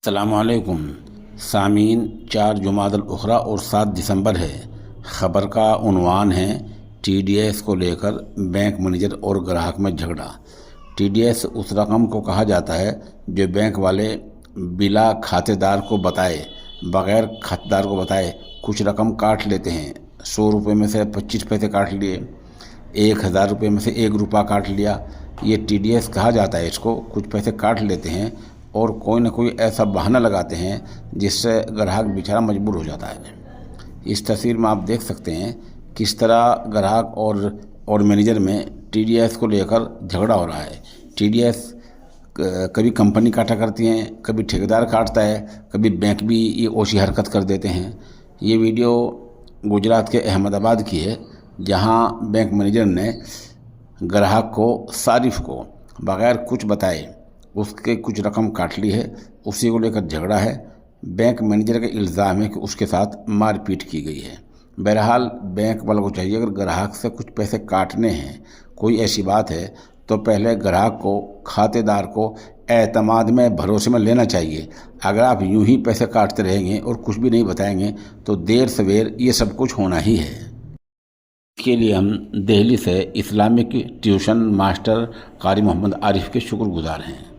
अस्सलामुअलैकुम सामीन। 4 जुमादुल उखरा और 7 दिसंबर है। ख़बर का उन्वान है TDS को लेकर बैंक मैनेजर और ग्राहक में झगड़ा। TDS उस रकम को कहा जाता है जो बैंक वाले बिला खातेदार को बताए बग़ैर खातेदार को बताए कुछ रकम काट लेते हैं। 100 रुपये में से 25 पैसे काट लिए, 1000 रुपये में से 1 रुपया काट लिया। ये TDS कहा जाता है। इसको कुछ पैसे काट लेते हैं और कोई ना कोई ऐसा बहाना लगाते हैं जिससे ग्राहक बेचारा मजबूर हो जाता है। इस तस्वीर में आप देख सकते हैं किस तरह ग्राहक और मैनेजर में TDS को लेकर झगड़ा हो रहा है। TDS कभी कंपनी काटा करती हैं, कभी ठेकेदार काटता है, कभी बैंक भी ये ओछी हरकत कर देते हैं। ये वीडियो गुजरात के अहमदाबाद की है, जहां बैंक मैनेजर ने ग्राहक को सारिफ को बग़ैर कुछ बताए उसके कुछ रकम काट ली है। उसी को लेकर झगड़ा है। बैंक मैनेजर का इल्ज़ाम है कि उसके साथ मारपीट की गई है। बहरहाल बैंक वालों को चाहिए, अगर ग्राहक से कुछ पैसे काटने हैं, कोई ऐसी बात है, तो पहले ग्राहक को, खातेदार को एतमाद में, भरोसे में लेना चाहिए। अगर आप यूं ही पैसे काटते रहेंगे और कुछ भी नहीं बताएंगे तो देर सवेर ये सब कुछ होना ही है। इसके लिए हम दिल्ली से इस्लामिक ट्यूशन मास्टर कारी मोहम्मद आरिफ के शुक्रगुजार हैं।